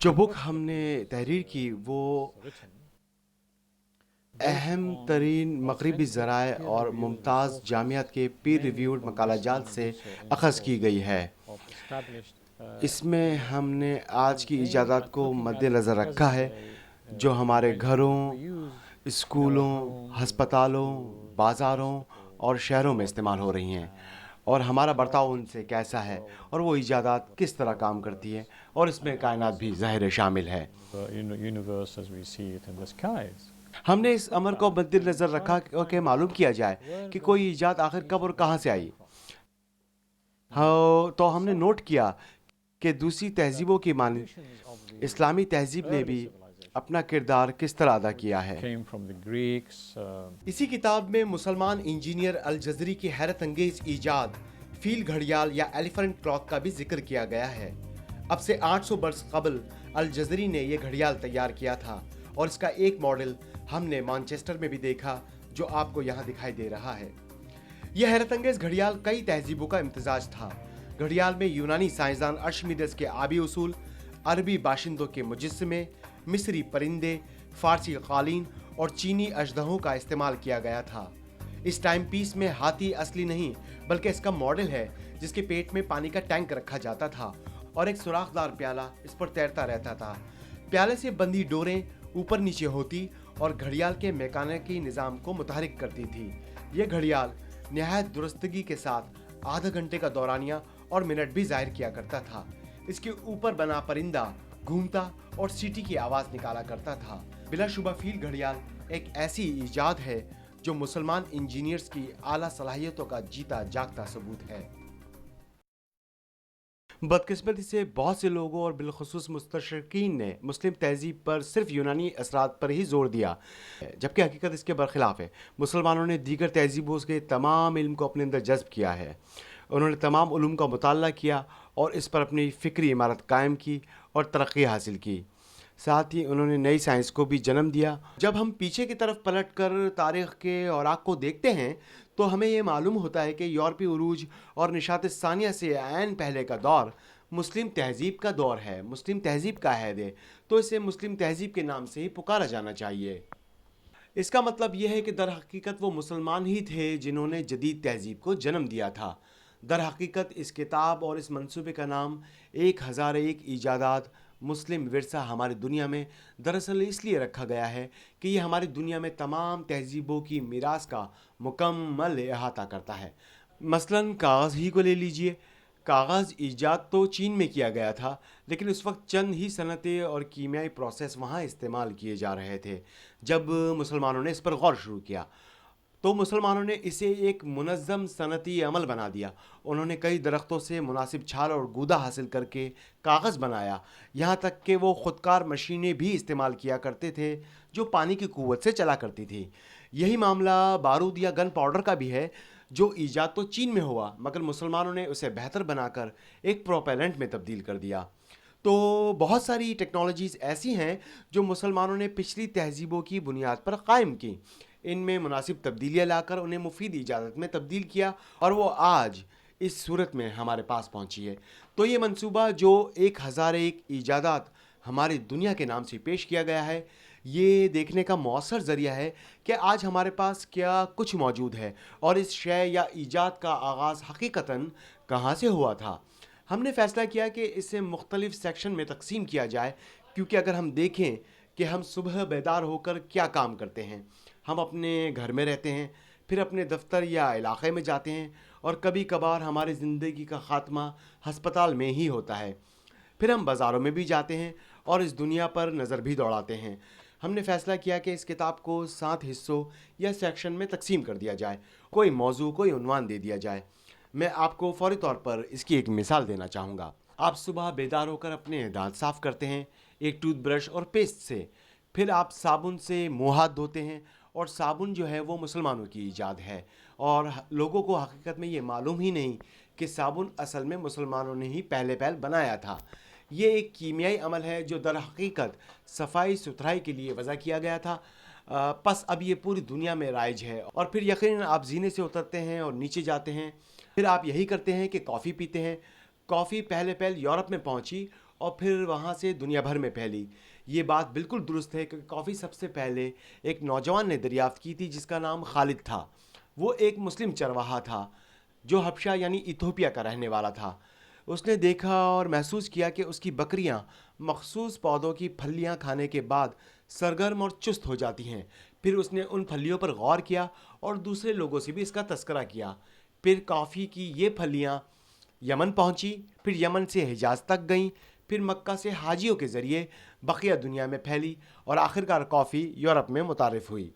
जो बुक हमने तहरीर की वो अहम तरीन मगरबी ज़राए और मुमताज़ जामियात के पीर रिव्यूड मकाला जात से अखज़ की गई है। इसमें हमने आज की इजादात को मद्देनज़र रखा है जो हमारे घरों, स्कूलों, हस्पतालों, बाज़ारों और शहरों में इस्तेमाल हो रही हैं, और हमारा बर्ताव उनसे कैसा है और वो इजादात किस तरह काम करती है, और इसमें कायनात भी ज़ाहिर शामिल है। हमने इस अमर को मद्देनज़र रखा कि मालूम किया जाए कि कोई ईजाद आखिर कब और कहाँ से आई। हाँ, तो हमने नोट किया कि दूसरी तहजीबों की मानिंद इस्लामी तहजीब ने भी अपना किरदार किस तरह अदा किया है। इसी किताब में मुसलमान इंजीनियर अल जज़री की हैरत अंगेज ईजाद फील घड़ियाल या एलिफेंट क्लॉक का भी जिक्र किया गया है। अब से 800 बरस कबल अल जज़री ने यह घड़ियाल तैयार किया था, और इसका एक मॉडल हमने मैनचेस्टर में भी देखा जो आपको यहाँ दिखाई दे रहा है। यह हैरत अंगेज घड़ियाल कई तहजीबों का इम्तिजाज था। घड़ियाल में यूनानी साइंसदान अर्शिमिदेस के आबी उसूल, अरबी बाशिंदों के मुजस्समे, मिस्री परिंदे, फारसी कालीन और चीनी अजदहों का इस्तेमाल किया गया था। इस टाइम पीस में हाथी असली नहीं बल्कि इसका मॉडल है, जिसके पेट में पानी का टैंक रखा जाता था और एक सुराखदार प्याला इस पर तैरता रहता था। प्याले से बंधी डोरें ऊपर नीचे होती और घड़ियाल के मैकेनिकी निज़ाम को मुतहरिक करती थी। यह घड़ियाल निहायत दुरुस्तगी के साथ आधा घंटे का दौरानिया और मिनट भी जाहिर किया करता था। इसके ऊपर बना परिंदा घूमता और सीटी की आवाज़ निकाला करता था। बिलाशुबा फील घड़ियाल एक ऐसी ईजाद है जो मुसलमान इंजीनियर्स की आला सलाहियतों का जीता जागता सबूत है। बदकिस्मती से बहुत से लोगों और बिलखुसूस मुस्तशरकीन ने मुस्लिम तहजीब पर सिर्फ यूनानी असरात पर ही जोर दिया, जबकि हकीकत इसके बरखिलाफ है। मुसलमानों ने दीगर तहजीबों के तमाम इल्म को अपने अंदर जज्ब किया है। उन्होंने तमाम उलूम का मुताला किया और इस पर अपनी फ़िक्री इमारत कायम की और तरक्की हासिल की। साथ ही उन्होंने नई साइंस को भी जन्म दिया। जब हम पीछे की तरफ पलट कर तारीख़ के औराक को देखते हैं तो हमें ये मालूम होता है कि यूरोपी उरूज और निशात सानिया से ऐन पहले का दौर मुस्लिम तहजीब का दौर है, मुस्लिम तहजीब का हैद है, तो इसे मुस्लिम तहजीब के नाम से ही पुकारा जाना चाहिए। इसका मतलब यह है कि दर हकीकत वो मुसलमान ही थे जिन्होंने जदीद तहजीब को जन्म दिया था। दर हकीकत इस किताब और इस मंसूबे का नाम 1001 ईजादात मुस्लिम विरसा हमारी दुनिया में दरअसल इसलिए रखा गया है कि ये हमारी दुनिया में तमाम तहजीबों की मीरास का मुकम्मल अहाता करता है। मसलन कागज़ ही को ले लीजिए। कागज़ ईजाद तो चीन में किया गया था, लेकिन उस वक्त चंद ही सनतें और कीमियाई प्रोसेस वहाँ इस्तेमाल किए जा रहे थे। जब मुसलमानों ने इस पर गौर शुरू किया तो मुसलमानों ने इसे एक मुनज़्ज़म सनती अमल बना दिया। उन्होंने कई दरख्तों से मुनासिब छाल और गूदा हासिल करके कागज़ बनाया। यहाँ तक कि वो ख़ुदकार मशीनें भी इस्तेमाल किया करते थे जो पानी की क़ुव्वत से चला करती थी। यही मामला बारूद या गन पाउडर का भी है, जो ईजाद तो चीन में हुआ मगर मुसलमानों ने उसे बेहतर बनाकर एक प्रोपेलेंट में तब्दील कर दिया। तो बहुत सारी टेक्नोलॉजीज़ ऐसी हैं जो मुसलमानों ने पिछली तहजीबों की बुनियाद पर कायम की। इनमें मुनासिब तब्दीलियाँ लाकर उन्हें मुफीद इजाज़त में तब्दील किया और वो आज इस सूरत में हमारे पास पहुँची है। तो ये मंसूबा जो 1001 ईजादात हमारी दुनिया के नाम से पेश किया गया है, ये देखने का मौसर ज़रिया है कि आज हमारे पास क्या कुछ मौजूद है और इस शय या ईजाद का आगाज़ हकीकतन कहाँ से हुआ था। हमने फ़ैसला किया कि इसे मुख्तलिफ़ सेक्शन में तकसीम किया जाए, क्योंकि अगर हम देखें कि हम सुबह बेदार होकर क्या काम करते हैं, हम अपने घर में रहते हैं, फिर अपने दफ्तर या इलाक़े में जाते हैं, और कभी कभार हमारी ज़िंदगी का ख़ात्मा हस्पताल में ही होता है। फिर हम बाज़ारों में भी जाते हैं और इस दुनिया पर नज़र भी दौड़ाते हैं। हमने फ़ैसला किया कि इस किताब को 7 हिस्सों या सेक्शन में तकसीम कर दिया जाए, कोई मौजू कोई उन्वान दे दिया जाए। मैं आपको फ़ौरी तौर पर इसकी एक मिसाल देना चाहूँगा। आप सुबह बेदार होकर अपने दांत साफ़ करते हैं एक टूथब्रश और पेस्ट से, फिर आप साबुन से मुँह हाथ धोते हैं, और साबुन जो है वो मुसलमानों की ईजाद है, और लोगों को हकीकत में ये मालूम ही नहीं कि साबुन असल में मुसलमानों ने ही पहले बनाया था। ये एक कीमियाई अमल है जो दर हकीकत सफाई सुथराई के लिए वज़ा किया गया था। बस अब ये पूरी दुनिया में राइज है। और फिर यकीनन आप जीने से उतरते हैं और नीचे जाते हैं, फिर आप यही करते हैं कि कॉफ़ी पीते हैं। कॉफ़ी पहले यूरोप में पहुंची اور پھر وہاں سے دنیا بھر میں پھیلی۔ یہ بات بالکل درست ہے کہ کافی سب سے پہلے ایک نوجوان نے دریافت کی تھی جس کا نام خالد تھا۔ وہ ایک مسلم چرواہا تھا جو حبشہ یعنی ایتھوپیا کا رہنے والا تھا۔ اس نے دیکھا اور محسوس کیا کہ اس کی بکریاں مخصوص پودوں کی پھلیاں کھانے کے بعد سرگرم اور چست ہو جاتی ہیں۔ پھر اس نے ان پھلیوں پر غور کیا اور دوسرے لوگوں سے بھی اس کا تذکرہ کیا۔ پھر کافی کی یہ پھلیاں یمن پہنچی، پھر یمن سے حجاز تک گئیں، پھر مکہ سے حاجیوں کے ذریعے بقیہ دنیا میں پھیلی اور آخرکار کافی یورپ میں متعارف ہوئی۔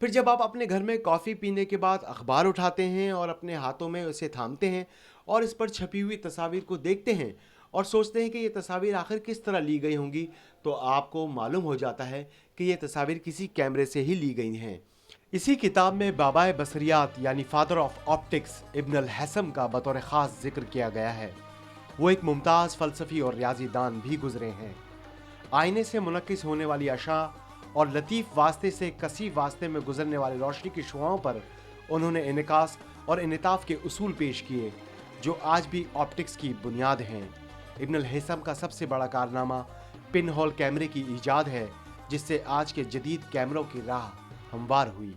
پھر جب آپ اپنے گھر میں کافی پینے کے بعد اخبار اٹھاتے ہیں اور اپنے ہاتھوں میں اسے تھامتے ہیں اور اس پر چھپی ہوئی تصاویر کو دیکھتے ہیں اور سوچتے ہیں کہ یہ تصاویر آخر کس طرح لی گئی ہوں گی، تو آپ کو معلوم ہو جاتا ہے کہ یہ تصاویر کسی کیمرے سے ہی لی گئی ہیں۔ اسی کتاب میں بابائے بصریات یعنی فادر آف آپٹکس ابن الحسم کا بطور خاص ذکر کیا گیا ہے۔ وہ ایک ممتاز فلسفی اور ریاضی دان بھی گزرے ہیں۔ آئینے سے منعکس ہونے والی اشعاع اور لطیف واسطے سے کثیف واسطے میں گزرنے والی روشنی کی شعاؤں پر انہوں نے انعکاس اور انعطاف کے اصول پیش کیے جو آج بھی آپٹکس کی بنیاد ہیں۔ ابن الحسم کا سب سے بڑا کارنامہ پن ہول کیمرے کی ایجاد ہے جس سے آج کے جدید کیمروں کی راہ ہموار ہوئی۔